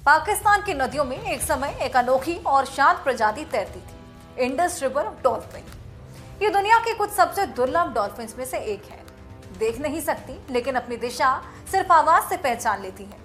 पाकिस्तान की नदियों में एक समय एक अनोखी और शांत प्रजाति तैरती थी, इंडस रिवर डॉल्फिन। ये दुनिया की कुछ सबसे दुर्लभ डॉल्फिन में से एक है। देख नहीं सकती, लेकिन अपनी दिशा सिर्फ आवाज से पहचान लेती है।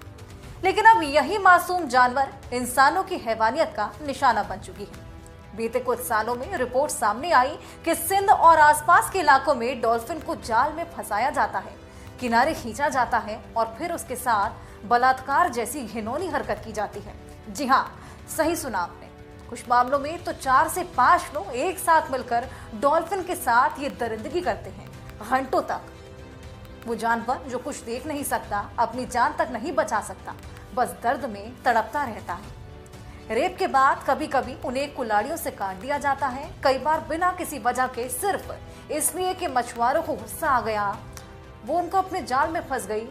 लेकिन अब यही मासूम जानवर इंसानों की हैवानियत का निशाना बन चुकी है। बीते कुछ सालों में रिपोर्ट सामने आई कि सिंध और आसपास के इलाकों में डॉल्फिन को जाल में फंसाया जाता है, किनारे खींचा जाता है और फिर उसके साथ बलात्कार जैसी घिनौनी हरकत की जाती है। जी हाँ, सही सुना आपने। कुछ मामलों में तो 4 से 5 लोग एक साथ मिलकर डॉल्फिन के साथ ये दरिंदगी करते हैं, घंटों तक। वो जानवर जो कुछ देख नहीं सकता, अपनी जान तक नहीं बचा सकता, बस दर्द में तड़पता रहता है। रेप के बाद कभी कभी उन्हें कुल्हाड़ियों से काट दिया जाता है, कई बार बिना किसी वजह के, सिर्फ इसलिए कि मछुआरों को गुस्सा आ गया, वो उनको अपने जाल में फंस गई।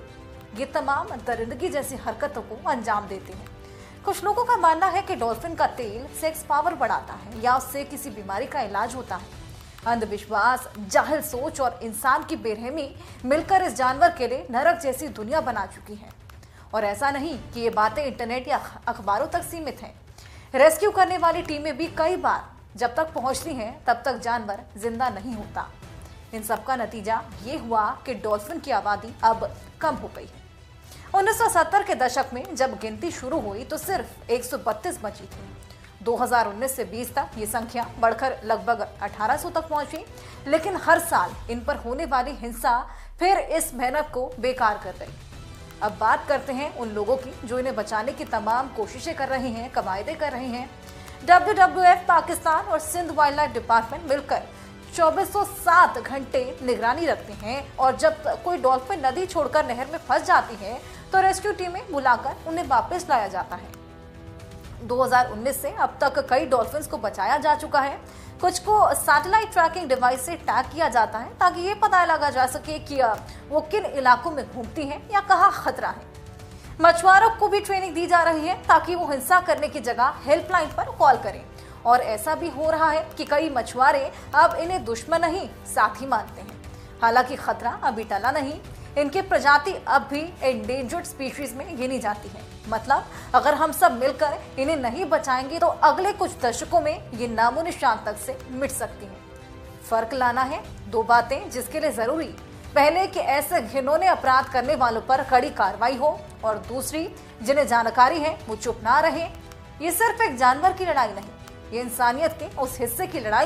ये तमाम दरिंदगी जैसी हरकतों को अंजाम देते हैं। कुछ लोगों का मानना है कि डॉल्फिन का तेल सेक्स पावर बढ़ाता है या उससे किसी बीमारी का इलाज होता है। अंधविश्वास, जाहिल सोच और इंसान की बेरहमी मिलकर इस जानवर के लिए नरक जैसी दुनिया बना चुकी है। और ऐसा नहीं कि ये बातें इंटरनेट या अखबारों तक सीमित हैं। रेस्क्यू करने वाली टीमें भी कई बार जब तक पहुंचती हैं तब तक जानवर जिंदा नहीं होता। इन सब का नतीजा ये हुआ कि डॉल्फिन की आबादी अब कम हो गई है। 1970 के दशक में जब गिनती शुरू हुई तो सिर्फ 132 बची थी। 2019 से 20 तक ये संख्या बढ़कर लगभग 1800 तक पहुंची। लेकिन हर साल इन पर होने वाली हिंसा फिर इस मेहनत को बेकार कर रही। अब बात करते हैं उन लोगों की जो इन्हें बचाने की तमाम कोशिशें कर रहे हैं, कवायदे कर रहे हैं। WWF पाकिस्तान और सिंध वाइल्ड लाइफ डिपार्टमेंट मिलकर 2407 घंटे निगरानी रखते हैं और जब कोई डॉल्फिन नदी छोड़कर नहर में फंस जाती है तो रेस्क्यू टीमें बुलाकर उन्हें वापस लाया जाता है। 2019 से अब तक कई डॉल्फिन्स को बचाया जा चुका है। कुछ को सैटेलाइट ट्रैकिंग डिवाइस से टैग किया जाता है ताकि ये पता लगा जा सके कि वो किन इलाकों में घूमती हैं या कहाँ खतरा है। मछुआरों को भी ट्रेनिंग दी जा रही है ताकि वो हिंसा करने की जगह हेल्पलाइन पर कॉल करें। और ऐसा भी हो रहा है कि कई मछुआरे अब इन्हें दुश्मन नहीं, साथी मानते हैं। हालांकि खतरा अभी टला नहीं। इनकी प्रजाति अब भी एंडेंजर्ड स्पीशीज में गिनी जाती है। मतलब अगर हम सब मिलकर इन्हें नहीं बचाएंगे तो अगले कुछ दशकों में ये नामो निशान तक से मिट सकती हैं। फर्क लाना है, 2 बातें जिसके लिए जरूरी, पहले कि ऐसे घिनौने अपराध करने वालों पर कड़ी कार्रवाई हो और दूसरी, जिन्हें जानकारी है वो चुप ना रहे। ये सिर्फ एक जानवर की लड़ाई नहीं, ये इंसानियत के उस हिस्से की लड़ाई